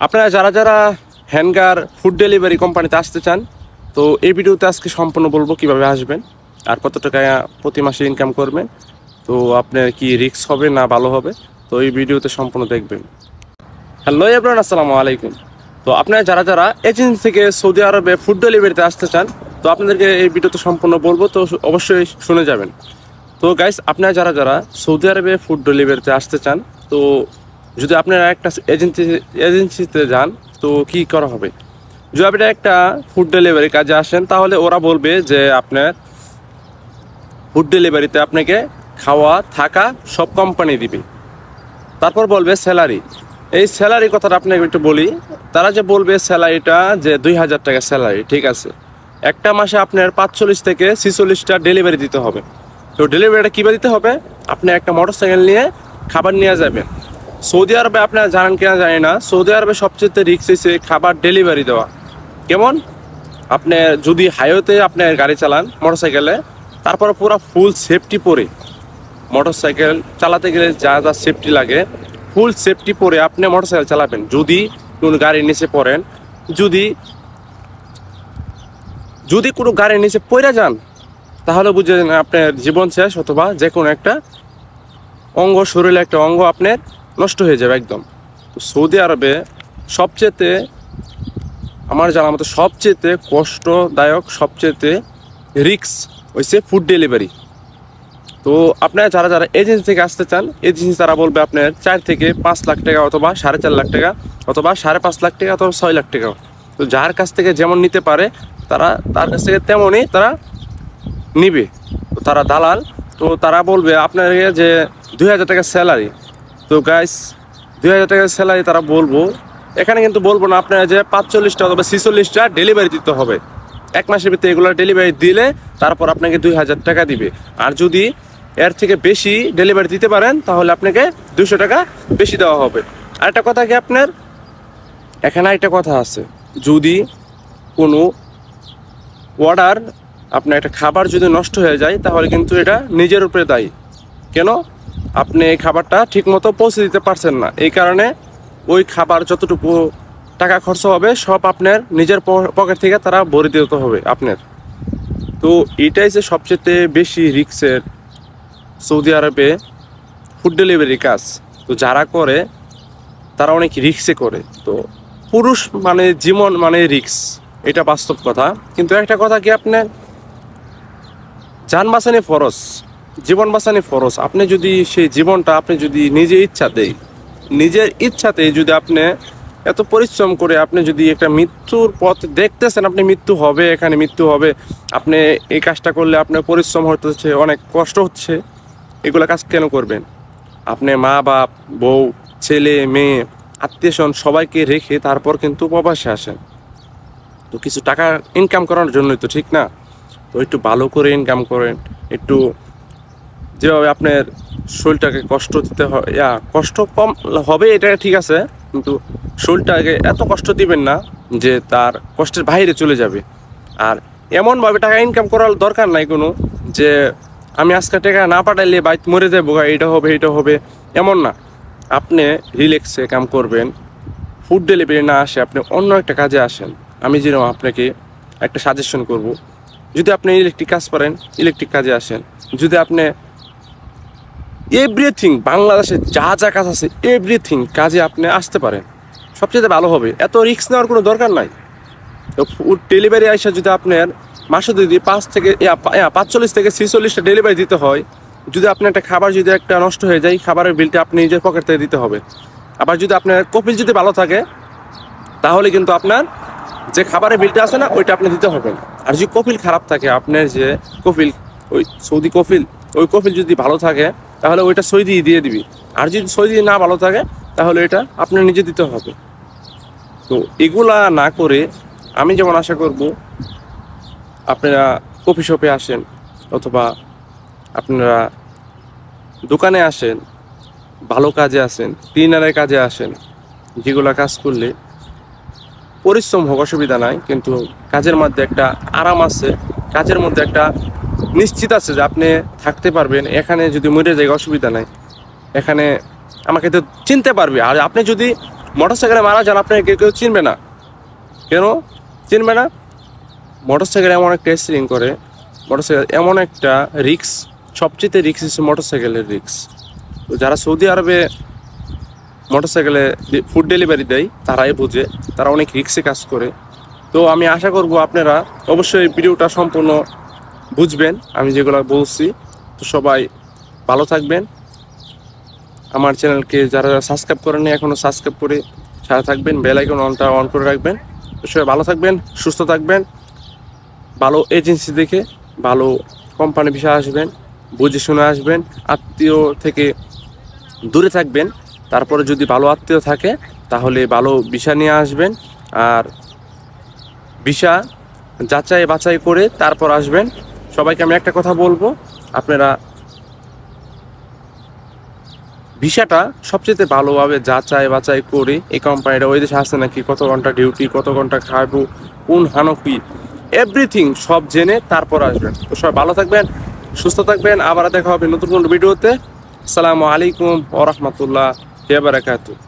আপনারা যারা যারা হ্যান্ডগার ফুড ডেলিভারি কোম্পানিতে আসতে চান, তো এই ভিডিওতে আজকে সম্পূর্ণ বলবো কিভাবে আসবেন আর কত টাকা প্রতি মাসে ইনকাম করবেন, তো আপনার কি রিস্ক হবে না ভালো হবে, তো এই ভিডিওতে সম্পূর্ণ দেখবেন। হ্যালো এভরিওয়ান, আসসালামু আলাইকুম। তো আপনারা যারা যারা এজেন্সি থেকে সৌদি আরবে ফুড ডেলিভারিতে আসতে চান, তো আপনাদেরকে এই ভিডিওতে সম্পূর্ণ বলবো, তো অবশ্যই শুনে যাবেন। তো গাইস, আপনারা যারা যারা সৌদি আরবে ফুড ডেলিভারিতে আসতে চান, তো যদি আপনারা একটা এজেন্সিতে যান, তো কি করা হবে? যদি আপনি একটা ফুড ডেলিভারি কাজে আসেন, তাহলে ওরা বলবে যে আপনার ফুড ডেলিভারিতে আপনাকে খাওয়া থাকা সব কোম্পানি দিবে। তারপর বলবে স্যালারি। এই স্যালারি কথাটা আপনাকে একটু বলি। তারা যে বলবে স্যালারিটা যে 2000 টাকা স্যালারি, ঠিক আছে। একটা মাসে আপনার 45 থেকে 46টা ডেলিভারি দিতে হবে। তো ডেলিভারিটা কীভাবে দিতে হবে? আপনি একটা মোটরসাইকেল নিয়ে খাবার নিয়ে যাবেন। সৌদি আরবে আপনারা জানেন কিনা জানি না, সৌদি আরবে সবচেয়ে রিস্ক হচ্ছে খাবার ডেলিভারি দেওয়া। কেমন? আপনি যদি হাইওয়েতে আপনার গাড়ি চালান মোটরসাইকেলে, তারপর পুরো ফুল সেফটি পরে মোটরসাইকেল চালাতে গেলে যা যা সেফটি লাগে, ফুল সেফটি পরে আপনি মোটরসাইকেল চালাবেন। যদি কোনো গাড়ির নিচে পড়েন, যদি যদি কোনো গাড়ির নিচে পড়ে যান, তাহলে বুঝে যান আপনার জীবন শেষ, অথবা যে কোনো একটা অঙ্গ, শরীরে একটা অঙ্গ আপনার নষ্ট হয়ে যাবে একদম। তো সৌদি আরবে সবচেয়েতে আমার জানার মতো সবচেয়েতে কষ্টদায়ক, সবচেয়েতে রিস্ক হচ্ছে ফুড ডেলিভারি। তো আপনারা যারা যারা এজেন্সি থেকে আসতে চান, এজেন্সি তারা বলবে আপনার 4 থেকে 5 লাখ টাকা, অথবা 4.5 লাখ টাকা, অথবা 5.5 লাখ টাকা, অথবা 6 লাখ টাকা। তো যার কাছ থেকে যেমন নিতে পারে, তারা তার কাছ থেকে তেমনই তারা নিবে। তো তারা দালাল, তো তারা বলবে আপনাকে যে 2000 টাকা স্যালারি। তো গাইস, 2000 টাকা স্যালারি তারা বলবো। এখানে কিন্তু বলবো না আপনারা যে 45টা অথবা 46টা ডেলিভারি দিতে হবে। এক মাসের ভিতরে এগুলো ডেলিভারি দিলে তারপর আপনাকে 2000 টাকা দিবে। আর যদি এর থেকে বেশি ডেলিভারি দিতে পারেন, তাহলে আপনাকে 200 টাকা বেশি দেওয়া হবে। আরেকটা কথা কি আপনার, এখানে একটা কথা আছে, যদি কোনো অর্ডার, আপনার একটা খাবার যদি নষ্ট হয়ে যায়, তাহলে কিন্তু এটা নিজের উপরে দায়ী। কেন? আপনি এই খাবারটা ঠিকমতো পৌঁছে দিতে পারছেন না, এই কারণে ওই খাবার যতটুকু টাকা খরচ হবে সব আপনার নিজের পকেট থেকে তারা ভরে দিতে হবে আপনার। তো এটাই যে সবচেয়ে বেশি রিস্কের সৌদি আরবে ফুড ডেলিভারি কাজ। তো যারা করে তারা অনেক রিস্কে করে। তো পুরুষ মানে জীবন মানে রিস্ক, এটা বাস্তব কথা। কিন্তু একটা কথা কি, আপনার যান বাঁচানি ফরজ, জীবন বাঁচানি ফরজ। আপনি যদি সেই জীবনটা আপনি যদি নিজের ইচ্ছাতেই যদি আপনি এত পরিশ্রম করে আপনি যদি একটা মৃত্যুর পথ দেখতেছেন, আপনি মৃত্যু হবে, এখানে মৃত্যু হবে, আপনি এই কাজটা করলে আপনার পরিশ্রম হচ্ছে, অনেক কষ্ট হচ্ছে, এগুলো কাজ কেন করবেন? আপনি মা বাপ, বউ, ছেলে মেয়ে, আত্মীয়স্বজন সবাইকে রেখে তারপর কিন্তু প্রবাসে আসেন। তো কিছু টাকা ইনকাম করার জন্যই তো, ঠিক না? তো একটু ভালো করে ইনকাম করেন। একটু যেভাবে আপনার শরীরটাকে কষ্ট দিতে হয়, কষ্ট কম হবে, এটা ঠিক আছে, কিন্তু শরীরটাকে এত কষ্ট দিবেন না যে তার কষ্টের বাইরে চলে যাবে। আর এমনভাবে টাকা ইনকাম করার দরকার নাই কোনো, যে আমি আজকে টাকা না পাঠাইলে বাইক মরে যাবো, এটা হবে এটা হবে, এমন না। আপনি রিল্যাক্সে কাম করবেন। ফুড ডেলিভারি না আসে আপনি অন্য একটা কাজে আসেন। আমি যেরকম আপনাকে একটা সাজেশন করব, যদি আপনি ইলেকট্রিক কাজ করেন, ইলেকট্রিক কাজে আসেন। যদি আপনি এভরিথিং, বাংলাদেশে যা যা কাজ আছে এভরিথিং কাজে আপনি আসতে পারেন, সবচেয়ে ভালো হবে। এত রিস্ক নেওয়ার কোনো দরকার নাই। তো ফুড ডেলিভারি আসা যদি আপনার মাসে যদি 45 থেকে 46টা ডেলিভারি দিতে হয়, যদি আপনার একটা খাবার যদি একটা নষ্ট হয়ে যায়, খাবারের বিলটা আপনি নিজের পকেট থেকে দিতে হবে। আবার যদি আপনার কপিল যদি ভালো থাকে, তাহলে কিন্তু আপনার যে খাবারের বিলটা আছে না, ওইটা আপনি দিতে হবে না। আর যদি কপিল খারাপ থাকে, আপনার যে কপিল, ওই সৌদি কপিল, ওই কপিল যদি ভালো থাকে, তাহলে ওইটা সৌদি দিয়ে দিবি। আর যদি সৌদি না ভালো থাকে, তাহলে এটা আপনার নিজে দিতে হবে। তো এগুলা না করে আমি যেমন আশা করব, আপনারা কফি শপে আসেন, অথবা আপনারা দোকানে আসেন, ভালো কাজে আসেন, ক্লিনারের কাজে আসেন, যেগুলো কাজ করলে পরিশ্রম হোক অসুবিধা নাই, কিন্তু কাজের মধ্যে একটা আরাম আছে, কাজের মধ্যে একটা নিশ্চিত আছে যে আপনি থাকতে পারবেন। এখানে যদি মরে যায় অসুবিধা নাই, এখানে আমাকে তো চিনতে পারবে। আর আপনি যদি মোটরসাইকেলে মারা যান আপনাকে কেউ কেউ চিনবে না। কেন চিনবে না? মোটরসাইকেল এমন একটা অ্যাক্সিডেন্ট করে, মোটরসাইকেল এমন একটা রিক্স, সবচেয়ে রিক্স হচ্ছে মোটরসাইকেলের রিক্স। তো যারা সৌদি আরবে মোটরসাইকেলে ফুড ডেলিভারি দেয় তারাই বুঝে, তারা অনেক রিক্সে কাজ করে। তো আমি আশা করব আপনারা অবশ্যই ভিডিওটা সম্পূর্ণ বুঝবেন আমি যেগুলো বলছি। তো সবাই ভালো থাকবেন। আমার চ্যানেলকে যারা সাবস্ক্রাইব করেননি এখনও সাবস্ক্রাইব করে সাথে থাকবেন, বেল আইকন অন করে রাখবেন। তো সবাই ভালো থাকবেন, সুস্থ থাকবেন, ভালো এজেন্সি দেখে ভালো কোম্পানি বিষয়ে আসবেন, বুঝে শুনে আসবেন। আত্মীয় থেকে দূরে থাকবেন, তারপরে যদি ভালো আত্মীয় থাকে তাহলে ভালো ভিসা নিয়ে আসবেন। আর ভিসা যাচাই বাছাই করে তারপর আসবেন। সবাইকে আমি একটা কথা বলবো, আপনারা ভিসাটা সবচেয়ে ভালোভাবে যাচাই বাছাই করে এই কোম্পানিটা ওই দেশে আসছে নাকি, কত ঘন্টা ডিউটি, কত ঘন্টা খাবো, কোন হানকি, এভরিথিং সব জেনে তারপর আসবেন। তো সবাই ভালো থাকবেন, সুস্থ থাকবেন। আবার দেখা হবে নতুন কোনো ভিডিওতে। আসসালামু আলাইকুম ওয়া রাহমাতুল্লাহি ওয়া বারাকাতুহু।